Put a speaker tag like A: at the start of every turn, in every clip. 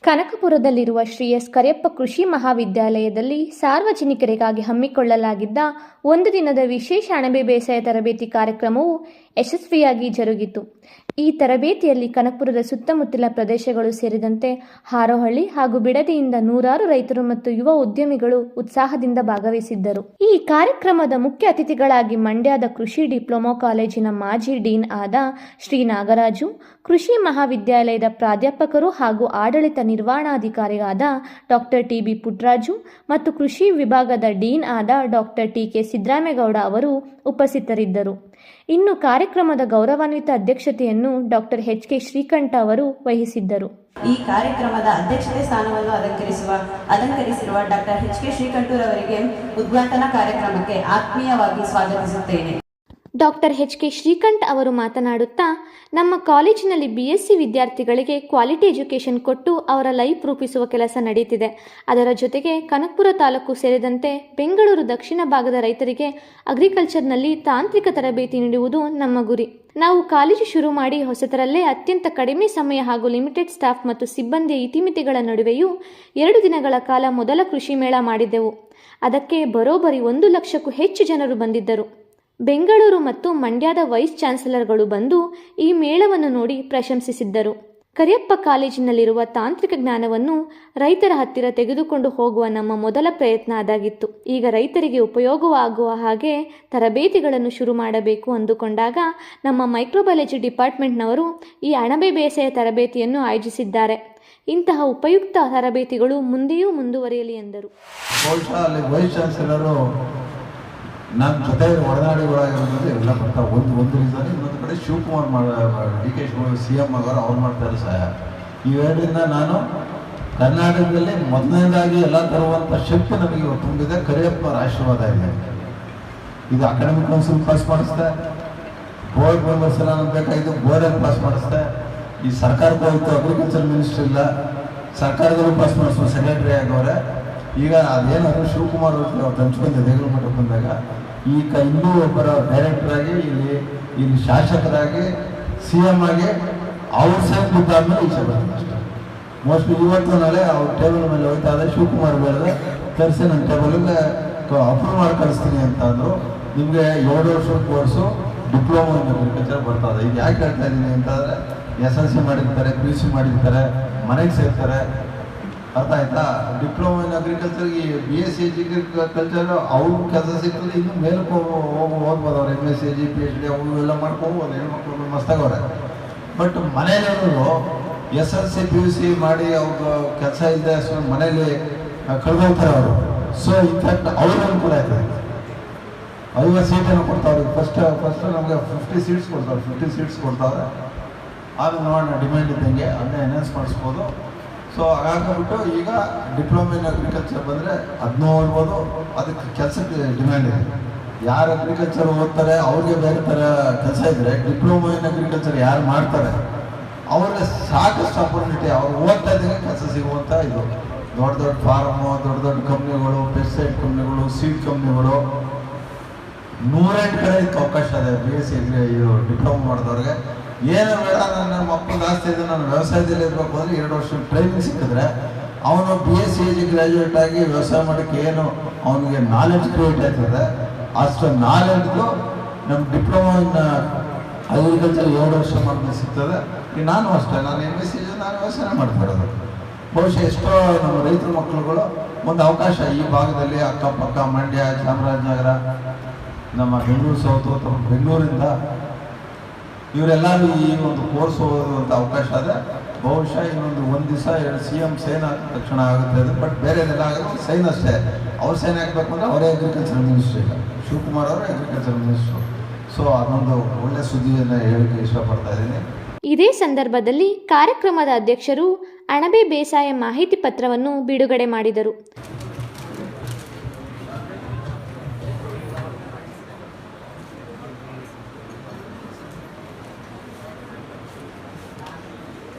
A: ಕನಕಪುರದಲ್ಲಿರುವ Shri S Kariyappa ಕೃಷಿ ಮಹಾವಿದ್ಯಾಲಯದಲ್ಲಿ ಸಾರ್ವಜನಿಕರಿಗಾಗಿ ಹಮ್ಮಿಕೊಳ್ಳಲಾಗಿದ್ದ ಒಂದು ದಿನದ ವಿಶೇಷ ಅಣಬೆ ಬೇಸಾಯ ತರಬೇತಿ ಕಾರ್ಯಕ್ರಮವು ಯಶಸ್ವಿಯಾಗಿ ಜರುಗಿತು. ಈ ತರಬೇತಿಯಲ್ಲಿ ಕನಕಪುರದ ಸುತ್ತಮುತ್ತಲ ಪ್ರದೇಶಗಳು ಸೇರಿದಂತೆ ಹಾರೋಹಳ್ಳಿ ಹಾಗೂ ಬಿಡದಿಯಿಂದ ನೂರಾರು ರೈತರು ಮತ್ತು ಯುವ ಉದ್ಯಮಿಗಳು ಉತ್ಸಾಹದಿಂದ ಭಾಗವಹಿಸಿದ್ದರು. ಈ ಕಾರ್ಯಕ್ರಮದ ಮುಖ್ಯ ಅತಿಥಿಗಳಾಗಿ ಮಂಡ್ಯದ ಕೃಷಿ ಡಿಪ್ಲೊಮಾ ಕಾಲೇಜಿನ ಮಾಜಿ ಡೀನ್ ಆದ ಶ್ರೀ ನಾಗರಾಜು, ಕೃಷಿ ಮಹಾವಿದ್ಯಾಲಯದ ಪ್ರಾಧ್ಯಾಪಕರು ಹಾಗೂ ಆಡಳಿತ ನಿರ್ವಹಣಾಧಿಕಾರಿಯಾದ ಡಾಕ್ಟರ್ ಟಿ ಬಿ ಪುಟ್ಟರಾಜು ಮತ್ತು ಕೃಷಿ ವಿಭಾಗದ ಡೀನ್ ಆದ ಡಾಕ್ಟರ್ ಟಿ ಕೆ ಸಿದ್ದರಾಮೇಗೌಡ ಅವರು ಉಪಸ್ಥಿತರಿದ್ದರು. ಇನ್ನು ಕಾರ್ಯಕ್ರಮದ ಗೌರವಾನ್ವಿತ ಅಧ್ಯಕ್ಷತೆಯನ್ನು ಡಾಕ್ಟರ್ ಎಚ್ ಕೆ ಶ್ರೀಕಂಠ ಅವರು ವಹಿಸಿದ್ದರು.
B: ಈ ಕಾರ್ಯಕ್ರಮದ ಅಧ್ಯಕ್ಷತೆ ಸ್ಥಾನವನ್ನು ಅಲಂಕರಿಸಿರುವ ಡಾಕ್ಟರ್ ಎಚ್ ಕೆ ಶ್ರೀಕಂಠರವರಿಗೆ ಉದ್ಘಾಟನಾ ಕಾರ್ಯಕ್ರಮಕ್ಕೆ ಆತ್ಮೀಯವಾಗಿ ಸ್ವಾಗತಿಸುತ್ತೇನೆ.
A: ಡಾಕ್ಟರ್ ಎಚ್ ಕೆ ಶ್ರೀಕಂಠ್ ಅವರು ಮಾತನಾಡುತ್ತಾ, ನಮ್ಮ ಕಾಲೇಜಿನಲ್ಲಿ BSc ವಿದ್ಯಾರ್ಥಿಗಳಿಗೆ ಕ್ವಾಲಿಟಿ ಎಜುಕೇಷನ್ ಕೊಟ್ಟು ಅವರ ಲೈಫ್ ರೂಪಿಸುವ ಕೆಲಸ ನಡೆಯುತ್ತಿದೆ. ಅದರ ಜೊತೆಗೆ ಕನಕಪುರ ತಾಲೂಕು ಸೇರಿದಂತೆ ಬೆಂಗಳೂರು ದಕ್ಷಿಣ ಭಾಗದ ರೈತರಿಗೆ ಅಗ್ರಿಕಲ್ಚರ್ನಲ್ಲಿ ತಾಂತ್ರಿಕ ತರಬೇತಿ ನೀಡುವುದು ನಮ್ಮ ಗುರಿ. ನಾವು ಕಾಲೇಜು ಶುರು ಮಾಡಿ ಹೊಸತರಲ್ಲೇ ಅತ್ಯಂತ ಕಡಿಮೆ ಸಮಯ ಹಾಗೂ ಲಿಮಿಟೆಡ್ ಸ್ಟಾಫ್ ಮತ್ತು ಸಿಬ್ಬಂದಿಯ ಇತಿಮಿತಿಗಳ ನಡುವೆಯೂ 2 ದಿನಗಳ ಕಾಲ ಮೊದಲ ಕೃಷಿ ಮೇಳ ಮಾಡಿದೆವು. ಅದಕ್ಕೆ ಬರೋಬ್ಬರಿ 1 ಲಕ್ಷಕ್ಕೂ ಹೆಚ್ಚು ಜನರು ಬಂದಿದ್ದರು. ಬೆಂಗಳೂರು ಮತ್ತು ಮಂಡ್ಯದ ವೈಸ್ ಚಾನ್ಸಲರ್ಗಳು ಬಂದು ಈ ಮೇಳವನ್ನು ನೋಡಿ ಪ್ರಶಂಸಿಸಿದ್ದರು. ಕರಿಯಪ್ಪ ಕಾಲೇಜಿನಲ್ಲಿರುವ ತಾಂತ್ರಿಕ ಜ್ಞಾನವನ್ನು ರೈತರ ಹತ್ತಿರ ತೆಗೆದುಕೊಂಡು ಹೋಗುವ ನಮ್ಮ ಮೊದಲ ಪ್ರಯತ್ನ ಅದಾಗಿತ್ತು. ಈಗ ರೈತರಿಗೆ ಉಪಯೋಗವಾಗುವ ಹಾಗೆ ತರಬೇತಿಗಳನ್ನು ಶುರು ಮಾಡಬೇಕು ಅಂದುಕೊಂಡಾಗ ನಮ್ಮ ಮೈಕ್ರೋಬಯಾಲಜಿ ಡಿಪಾರ್ಟ್ಮೆಂಟ್ನವರು ಈ ಅಣಬೆ ಬೇಸಾಯ ತರಬೇತಿಯನ್ನು ಆಯೋಜಿಸಿದ್ದಾರೆ. ಇಂತಹ ಉಪಯುಕ್ತ ತರಬೇತಿಗಳು ಮುಂದೆಯೂ ಮುಂದುವರಿಯಲಿ ಎಂದರು.
C: ನನ್ನ ಜೊತೆ ಒಡನಾಡಿಗಳಾಗಿರೋದು ಎಲ್ಲ ಬರ್ತಾರೆ. ಒಂದು ರೀಸನ್, ಇನ್ನೊಂದು ಕಡೆ ಶಿವಕುಮಾರ್ DK CM ಅವರು ಅವ್ರು ಮಾಡ್ತಾರೆ ಸಹಾಯ. ಇವೆರಡರಿಂದ ನಾನು ಕರ್ನಾಟಕದಲ್ಲಿ ಮೊದಲನೇದಾಗಿ ಎಲ್ಲ ತರುವಂಥ ಶಕ್ತಿ ನಮಗೆ ಇವತ್ತು ತುಂಬಿದೆ. ಕರಿಯಪ್ಪರ ಆಶೀರ್ವಾದ ಇದೆ. ಇದು ಅಕಾಡೆಮಿಕ್ ಕೌನ್ಸಿಲ್ ಪಾಸ್ ಮಾಡಿಸ್ದೆ, ಬೋರ್ಡ್ ಮೆಂಬರ್ಸ್ ಎಲ್ಲ ನಮ್ಗೆ ಬೇಕಾಗಿದ್ದು ಬೋರ್ಡಲ್ಲಿ ಪಾಸ್ ಮಾಡಿಸ್ದೆ. ಈ ಸರ್ಕಾರಕ್ಕೆ ಹೋಯ್ತು, ಅಗ್ರಿಕಲ್ಚರ್ ಮಿನಿಸ್ಟ್ರಿ ಇಲ್ಲ, ಸರ್ಕಾರದಲ್ಲೂ ಪಾಸ್ ಮಾಡಿಸ್ಬೋದು, ಸೆಕ್ರೆಟರಿ ಆಗವ್ರೆ. ಈಗ ಅದೇನಾದ್ರು ಶಿವಕುಮಾರ್ ಅವ್ರು ಹಂಚ್ಕೊಂಡೆ ದೇಗಲ ಮಠಕ್ಕೆ ಬಂದಾಗ ಈಗ ಇನ್ನೂ ಒಬ್ಬರ ಡೈರೆಕ್ಟರ್ ಆಗಿ ಇಲ್ಲಿ ಶಾಸಕರಾಗಿ CM ಆಗಿ ಅವ್ರ ಸೈನ್ ಬಿದ್ದಾದ್ಮೇಲೆ ಈಚೆ ಬರ್ತದೆ ಅಷ್ಟೇ. ಮೋಸ್ಟ್ಲಿ ಇವತ್ತು ನಾಳೆ ಅವ್ರ ಟೇಬಲ್ ಮೇಲೆ ಹೋಗ್ತಾ ಇದೆ. ಶಿವಕುಮಾರ್ ಬೆಳೆದ್ರೆ ತರಿಸಿ ನನ್ನ ಟೇಬಲ್ಗೆ ಅಪ್ರೂವ್ ಮಾಡಿ ಕಳಿಸ್ತೀನಿ ಅಂತ ಅಂದರು. ನಿಮಗೆ 2 ವರ್ಷದ ಕೋರ್ಸು ಡಿಪ್ಲೊಮಾ ಇನ್ ಅಗ್ರಿಕಲ್ಚರ್ ಬರ್ತದೆ. ಇದು ಯಾಕೆ ಹೇಳ್ತಾ ಇದ್ದೀನಿ ಅಂತಂದರೆ SLC ಮಾಡಿರ್ತಾರೆ, PUC ಮಾಡಿರ್ತಾರೆ, ಮನೆಗೆ ಸೇರ್ತಾರೆ. ಅರ್ಥ ಆಯ್ತಾ? ಡಿಪ್ಲೊಮಾ ಇನ್ ಅಗ್ರಿಕಲ್ಚರ್ಗೆ BSc ಅಗ್ರಿಕಲ್ಚರ್ ಅವ್ರ ಕೆಲಸ ಸಿಗ್ತದೆ. ಇನ್ನು ಮೇಲಕ್ಕೆ ಓದ್ಬೋದು ಅವ್ರು MSc PhD ಅವೆಲ್ಲ ಮಾಡ್ಕೋಬೋದು. ಹೆಣ್ಮಕ್ಳು ಮಸ್ತಾಗವ್ರೆ. ಬಟ್ ಮನೇಲಿರೋರು SLC PUC ಮಾಡಿ ಅವ್ರ ಕೆಲಸ ಇಲ್ಲದೆ ಅಷ್ಟು ಮನೇಲಿ ಕಳೆದೋಗ್ತಾರೆ ಅವರು. ಸೊ ಇನ್ಫ್ಯಾಕ್ಟ್ ಅವ್ರಿಗೂ ಕೂಡ ಆಯ್ತದೆ. 50 ಸೀಟನ್ನು ಕೊಡ್ತಾವ್ರೆ. ಫಸ್ಟ್ ನಮಗೆ 50 ಸೀಟ್ಸ್ ಕೊಡ್ತಾರೆ. 50 ಸೀಟ್ಸ್ ಕೊಡ್ತಾವ್ರೆ. ಆಮೇಲೆ ನೋಡೋಣ, ಡಿಮ್ಯಾಂಡ್ ಇದ್ದಂಗೆ ಅದನ್ನೇ ಎನ್ಹಾನ್ಸ್ ಮಾಡಿಸ್ಬೋದು. ಸೊ ಹಾಗಾಗ್ಬಿಟ್ಟು ಈಗ ಡಿಪ್ಲೊಮಾ ಇನ್ ಅಗ್ರಿಕಲ್ಚರ್ ಬಂದರೆ ಅದನ್ನೂ ಓದ್ಬೋದು. ಅದಕ್ಕೆ ಕೆಲಸಕ್ಕೆ ಡಿಮ್ಯಾಂಡ್ ಇದೆ. ಯಾರು ಅಗ್ರಿಕಲ್ಚರ್ ಓದ್ತಾರೆ ಅವ್ರಿಗೆ ಬೇರೆ ಥರ ಕೆಲಸ ಇದ್ದರೆ, ಡಿಪ್ಲೊಮಾ ಇನ್ ಅಗ್ರಿಕಲ್ಚರ್ ಯಾರು ಮಾಡ್ತಾರೆ ಅವ್ರಿಗೆ ಸಾಕಷ್ಟು ಆಪರ್ಚುನಿಟಿ. ಅವ್ರು ಓದ್ತಾ ಇದ್ದಂಗೆ ಕೆಲಸ ಸಿಗುವಂಥ ಇದು ದೊಡ್ಡ ಫಾರ್ಮು, ದೊಡ್ಡ ಕಂಪ್ನಿಗಳು, ಪೆಸ್ಟಿಸೈಡ್ ಕಂಪ್ನಿಗಳು, ಸೀಡ್ ಕಂಪ್ನಿಗಳು 108 ಕಡೆ ಇದಕ್ಕೆ ಅವಕಾಶ ಇದೆ. BSc ಇದು ಡಿಪ್ಲೊಮಾ ಮಾಡಿದವ್ರಿಗೆ ಏನು ಬೇಡ, ನನ್ನ ಮಕ್ಕಳು ಜಾಸ್ತಿ ಇದೆ, ನಾನು ವ್ಯವಸಾಯದಲ್ಲಿ ಇರಬೇಕು ಅಂದರೆ 2 ವರ್ಷ ಟ್ರೈನಿಂಗ್ ಸಿಕ್ಕಿದ್ರೆ ಅವನು BSc ಗ್ರ್ಯಾಜುಯೇಟ್ ಆಗಿ ವ್ಯವಸಾಯ ಮಾಡೋಕ್ಕೆ ಏನು ಅವನಿಗೆ ನಾಲೆಡ್ಜ್ ಕ್ರಿಯೇಟ್ ಆಗ್ತದೆ, ಅಷ್ಟು ನಾಲೆಡ್ಜು ನಮ್ಮ ಡಿಪ್ಲೊಮಾ ಇನ್ ಅಗ್ರಿಕಲ್ಚರ್ 2 ವರ್ಷ ಮಾಡಿದ್ರೆ ಸಿಗ್ತದೆ. ಈಗ ನಾನು ಅಷ್ಟೇ, ನಾನು MSc ನಾನು ವ್ಯವಸಾಯ ಮಾಡ್ತಾ ಇರೋದು. ಬಹುಶಃ ಎಷ್ಟೋ ನಮ್ಮ ರೈತರ ಮಕ್ಕಳುಗಳು ಒಂದು ಅವಕಾಶ ಈ ಭಾಗದಲ್ಲಿ ಅಕ್ಕಪಕ್ಕ ಮಂಡ್ಯ, ಚಾಮರಾಜನಗರ, ನಮ್ಮ ಬೆಂಗಳೂರು ಸೌತ್ ಅಥವಾ ಬೆಂಗಳೂರಿಂದ ಇವರೆಲ್ಲರೂ ಈ ಒಂದು ಕೋರ್ಸ್ ಓದುವಂಥ ಅವಕಾಶ ಇದೆ. ಬಹುಶಃ ಇನ್ನೊಂದು 1 ದಿವಸ 2 CM ಸೈನ್ ಹಾಕಿದ ತಕ್ಷಣ ಆಗುತ್ತೆ ಅದು. ಬಟ್ ಬೇರೆದೆಲ್ಲ ಆಗುತ್ತೆ, ಸೈನ್ ಅಷ್ಟೇ. ಅವ್ರು ಸೈನ್ ಹಾಕಬೇಕು ಅಂದರೆ ಅವರೇ ಅಗ್ರಿಕಲ್ಚರ್ ಮಿನಿಸ್ಟ್ರಿ ಇಲ್ಲ, ಶಿವಕುಮಾರ್ ಅವರೇ ಅಗ್ರಿಕಲ್ಚರ್ ಮಿನಿಸ್ಟ್ರು. ಸೊ ಅದೊಂದು ಒಳ್ಳೆ ಸುದ್ದಿಯನ್ನು ಹೇಳಕ್ಕೆ ಇಷ್ಟಪಡ್ತಾ ಇದ್ದೀನಿ.
A: ಇದೇ ಸಂದರ್ಭದಲ್ಲಿ ಕಾರ್ಯಕ್ರಮದ ಅಧ್ಯಕ್ಷರು ಅಣಬೆ ಬೇಸಾಯ ಮಾಹಿತಿ ಪತ್ರವನ್ನು ಬಿಡುಗಡೆ ಮಾಡಿದರು.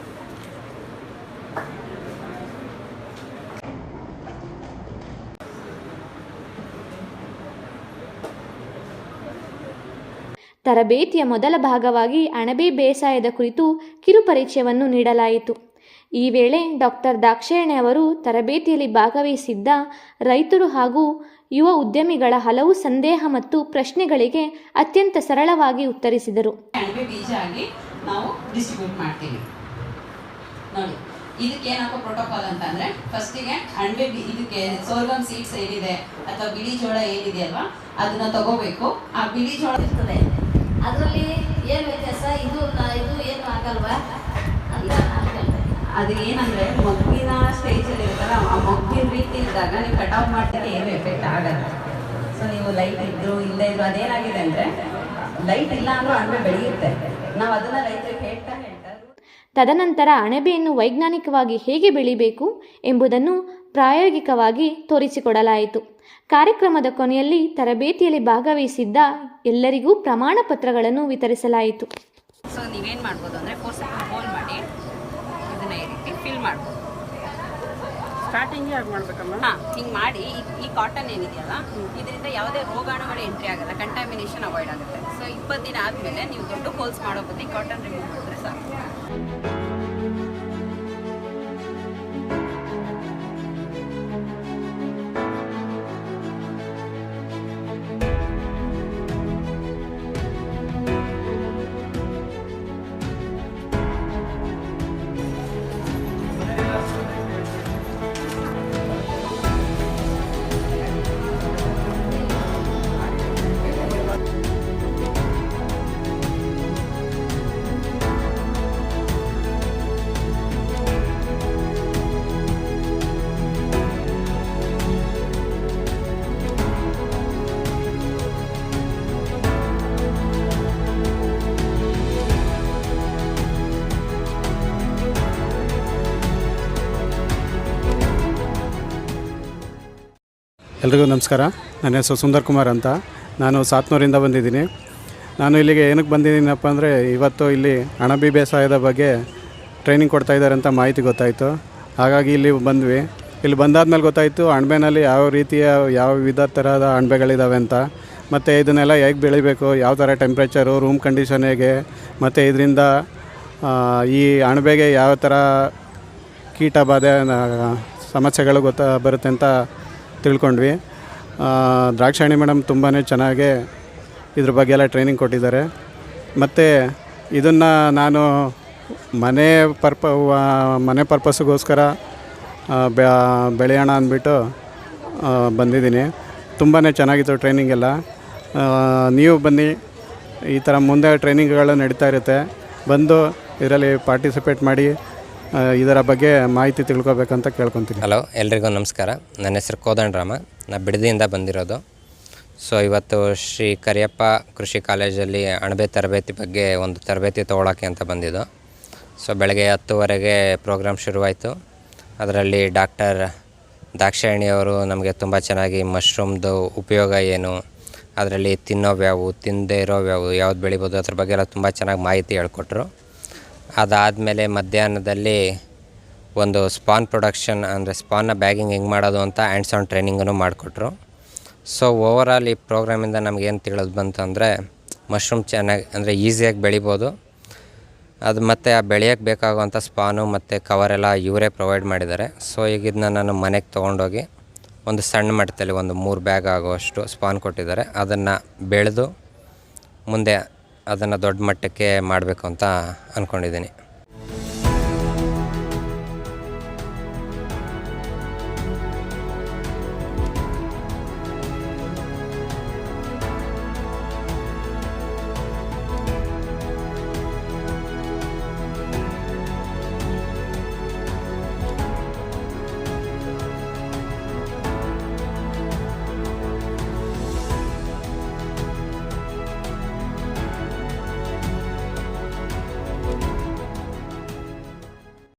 A: ತರಬೇತಿಯ ಮೊದಲ ಭಾಗವಾಗಿ ಅಣಬೆ ಬೇಸಾಯದ ಕುರಿತು ಕಿರುಪರಿಚಯವನ್ನು ನೀಡಲಾಯಿತು. ಈ ವೇಳೆ ಡಾಕ್ಟರ್ ದಾಕ್ಷಾಯಣಿ ಅವರು ತರಬೇತಿಯಲ್ಲಿ ಭಾಗವಹಿಸಿದ್ದ ರೈತರು ಹಾಗೂ ಯುವ ಉದ್ಯಮಿಗಳ ಹಲವು ಸಂದೇಹ ಮತ್ತು ಪ್ರಶ್ನೆಗಳಿಗೆ ಅತ್ಯಂತ ಸರಳವಾಗಿ ಉತ್ತರಿಸಿದರು.
B: ಅಣಬೆ ಬೀಜ ಆಗಿ ನಾವು ಡಿಸ್ಟ್ರಿಬ್ಯೂಟ್ ಮಾಡ್ತೀವಿ. ನೋಡಿ, ಇದಕ್ಕೆ ಏನಪ್ಪ ಪ್ರೋಟೋಕಾಲ್ ಅಂತಂದ್ರೆ, ಫಸ್ಟಿಗೆ ಅಣಬೆ ಇದಕ್ಕೆ ಸೋರ್ಗಮ್ ಸೀಡ್ಸ್ ಏನಿದೆ ಅಥವಾ ಬಿಳಿ ಜೋಳ ಏನಿದೆ ಅಲ್ವಾ, ಅದನ್ನ ತಗೋಬೇಕು. ಆ ಬಿಳಿ ಜೋಳ
D: ಇರ್ತದೆ, ಅದರಲ್ಲಿ ಏನು ವ್ಯತ್ಯಾಸ? ಇದು ಏನು ಆಗಲ್ವಾ?
B: ಅದು ಏನಂದ್ರೆ ಮಗುವಿನ ಸ್ಟೇಜಲ್ಲಿ ಇರ್ತಾರ, ಆ ಮಗುವಿನ ರೀತಿ ಇದ್ದಾಗ ನೀವು ಕಟ್ ಆಫ್ ಮಾಡ್ಲಿಕ್ಕೆ ಏನು ಎಫೆಕ್ಟ್ ಆಗಲ್ಲ. ಸೊ ನೀವು ಲೈಟ್ ಇದ್ರು ಇಲ್ಲದೆ ಇದ್ರು ಅದೇನಾಗಿದೆ ಅಂದ್ರೆ, ಲೈಟ್ ಇಲ್ಲ ಅಂದ್ರೂ ಅಣಬೆ ಬೆಳೆಯುತ್ತೆ. ನಾವು ಅದನ್ನ ರೈತರಿಗೆ ಹೇಳ್ತಾ
A: ತದನಂತರ ಅಣಬೆಯನ್ನು ವೈಜ್ಞಾನಿಕವಾಗಿ ಹೇಗೆ ಬೆಳಿಬೇಕು ಎಂಬುದನ್ನು ಪ್ರಾಯೋಗಿಕವಾಗಿ ತೋರಿಸಿಕೊಡಲಾಯಿತು. ಕಾರ್ಯಕ್ರಮದ ಕೊನೆಯಲ್ಲಿ ತರಬೇತಿಯಲ್ಲಿ ಭಾಗವಹಿಸಿದ್ದ ಎಲ್ಲರಿಗೂ ಪ್ರಮಾಣ ಪತ್ರಗಳನ್ನು ವಿತರಿಸಲಾಯಿತು.
B: ಸೊ ನೀವೇನು ಮಾಡ್ಬೋದು ಅಂದರೆ, ಹೋಲ್ ಮಾಡಿ ಇದನ್ನ ಈ ರೀತಿ ಫಿಲ್ ಮಾಡ್ಬೋದು.
E: ಸ್ಟಾರ್ಟಿಂಗ್ ಯಾಕೆ ಮಾಡ್ಬೇಕಮ್ಮ?
B: ಹಾಂ, ಹಿಂಗೆ ಮಾಡಿ ಈ ಕಾಟನ್ ಏನಿದೆಯಲ್ಲ, ಇದರಿಂದ ಯಾವುದೇ ರೋಗಾಣುಗಳು ಎಂಟ್ರಿ ಆಗಲ್ಲ, ಕಂಟಾಮಿನೇಷನ್ ಅವಾಯ್ಡ್ ಆಗುತ್ತೆ. ಸೊ 20 ದಿನ ಆದಮೇಲೆ ನೀವು ದೊಡ್ಡ ಹೋಲ್ಸ್ ಮಾಡೋ ಬದಲು ಕಾಟನ್ ರಿಮೂವ್ ಮಾಡಿದ್ರೆ ಸಾಕು.
F: ಎಲ್ರಿಗೂ ನಮಸ್ಕಾರ. ನನ್ನ ಹೆಸರು ಸುಂದರ್ ಕುಮಾರ್ ಅಂತ. ನಾನು ಸಾತ್ನೂರಿಂದ ಬಂದಿದ್ದೀನಿ. ನಾನು ಇಲ್ಲಿಗೆ ಏನಕ್ಕೆ ಬಂದಿದ್ದೀನಪ್ಪ ಅಂದರೆ, ಇವತ್ತು ಇಲ್ಲಿ ಅಣಬೆ ಬೇಸಾಯದ ಬಗ್ಗೆ ಟ್ರೈನಿಂಗ್ ಕೊಡ್ತಾಯಿದ್ದಾರೆ ಅಂತ ಮಾಹಿತಿ ಗೊತ್ತಾಯಿತು. ಹಾಗಾಗಿ ಇಲ್ಲಿ ಬಂದ್ವಿ. ಇಲ್ಲಿ ಬಂದಾದ್ಮೇಲೆ ಗೊತ್ತಾಯಿತು ಅಣಬೆನಲ್ಲಿ ಯಾವ ವಿಧ ಥರದ ಅಣಬೆಗಳಿದ್ದಾವೆ ಅಂತ, ಮತ್ತು ಇದನ್ನೆಲ್ಲ ಹೇಗೆ ಬೆಳಿಬೇಕು, ಯಾವ ಥರ ಟೆಂಪ್ರೇಚರು, ರೂಮ್ ಕಂಡೀಷನ್ ಹೇಗೆ, ಮತ್ತು ಇದರಿಂದ ಈ ಅಣಬೆಗೆ ಯಾವ ಥರ ಕೀಟ ಬಾಧೆ ಸಮಸ್ಯೆಗಳು ಬರುತ್ತೆ ಅಂತ ತಿಳ್ಕೊಂಡ್ವಿ. ದಾಕ್ಷಾಯಣಿ ಮೇಡಮ್ ತುಂಬಾ ಚೆನ್ನಾಗಿ ಇದ್ರ ಬಗ್ಗೆ ಎಲ್ಲ ಟ್ರೈನಿಂಗ್ ಕೊಟ್ಟಿದ್ದಾರೆ. ಮತ್ತು ಇದನ್ನು ನಾನು ಮನೆ ಪರ್ಪಸ್ಗೋಸ್ಕರ ಬೆಳೆಯೋಣ ಅಂದ್ಬಿಟ್ಟು ಬಂದಿದ್ದೀನಿ. ತುಂಬಾ ಚೆನ್ನಾಗಿತ್ತು ಟ್ರೈನಿಂಗ್ ಎಲ್ಲ. ನೀವು ಬನ್ನಿ, ಈ ಥರ ಮುಂದೆ ಟ್ರೈನಿಂಗ್ಗಳು ನಡೀತಾ ಇರುತ್ತೆ. ಬಂದು ಇದರಲ್ಲಿ ಪಾರ್ಟಿಸಿಪೇಟ್ ಮಾಡಿ ಇದರ ಬಗ್ಗೆ ಮಾಹಿತಿ ತಿಳ್ಕೊಬೇಕಂತ ಕೇಳ್ಕೊತೀನಿ.
G: ಹಲೋ, ಎಲ್ರಿಗೂ ನಮಸ್ಕಾರ. ನನ್ನ ಹೆಸರು ಕೋದಂಡರಾಮ. ನಾನು ಬಿಡದಿಯಿಂದ ಬಂದಿರೋದು. ಸೊ ಇವತ್ತು ಶ್ರೀ ಕರಿಯಪ್ಪ ಕೃಷಿ ಕಾಲೇಜಲ್ಲಿ ಅಣಬೆ ತರಬೇತಿ ಬಗ್ಗೆ ಒಂದು ತರಬೇತಿ ತೊಗೊಳಕ್ಕೆ ಅಂತ ಬಂದಿದ್ದು. ಸೊ ಬೆಳಗ್ಗೆ 10:00 ಪ್ರೋಗ್ರಾಮ್ ಶುರುವಾಯಿತು. ಅದರಲ್ಲಿ ಡಾಕ್ಟರ್ ದಾಕ್ಷಾಯಣಿಯವರು ನಮಗೆ ತುಂಬ ಚೆನ್ನಾಗಿ ಮಶ್ರೂಮ್ದು ಉಪಯೋಗ ಏನು, ಅದರಲ್ಲಿ ತಿನ್ನೋವ್ಯಾವು, ತಿನ್ನದೇ ಇರೋವ್ಯಾವು, ಯಾವ್ದು ಬೆಳಿಬೋದು, ಅದ್ರ ಬಗ್ಗೆ ಎಲ್ಲ ತುಂಬ ಚೆನ್ನಾಗಿ ಮಾಹಿತಿ ಹೇಳ್ಕೊಟ್ರು. ಅದಾದಮೇಲೆ ಮಧ್ಯಾಹ್ನದಲ್ಲಿ ಒಂದು ಸ್ಪಾನ್ ಪ್ರೊಡಕ್ಷನ್ ಅಂದರೆ ಸ್ಪಾನ್ನ ಬ್ಯಾಗಿಂಗ್ ಹೆಂಗೆ ಮಾಡೋದು ಅಂತ ಹ್ಯಾಂಡ್ಸ್ ಆನ್ ಟ್ರೈನಿಂಗನ್ನು ಮಾಡಿಕೊಟ್ರು. ಸೊ ಓವರಾಲ್ ಈ ಪ್ರೋಗ್ರಾಮಿಂದ ನಮಗೇನು ತಿಳಿದು ಬಂತು ಅಂದರೆ, ಮಶ್ರೂಮ್ ಚೆನ್ನಾಗಿ ಅಂದರೆ ಈಸಿಯಾಗಿ ಬೆಳಿಬೋದು. ಅದು ಮತ್ತು ಆ ಬೆಳೆಯೋಕ್ಕೆ ಬೇಕಾಗುವಂಥ ಸ್ಪಾನು ಮತ್ತು ಕವರೆಲ್ಲ ಇವರೇ ಪ್ರೊವೈಡ್ ಮಾಡಿದ್ದಾರೆ. ಸೊ ಈಗ ಇದನ್ನ ನಾನು ಮನೆಗೆ ತೊಗೊಂಡೋಗಿ ಒಂದು ಸಣ್ಣ ಮಟ್ಟದಲ್ಲಿ ಒಂದು 3 ಬ್ಯಾಗ್ ಆಗುವಷ್ಟು ಸ್ಪಾನ್ ಕೊಟ್ಟಿದ್ದಾರೆ. ಅದನ್ನು ಬೆಳೆದು ಮುಂದೆ ಅದನ್ನು ದೊಡ್ಡ ಮಟ್ಟಕ್ಕೆ ಮಾಡಬೇಕು ಅಂತ ಅಂದ್ಕೊಂಡಿದ್ದೀನಿ.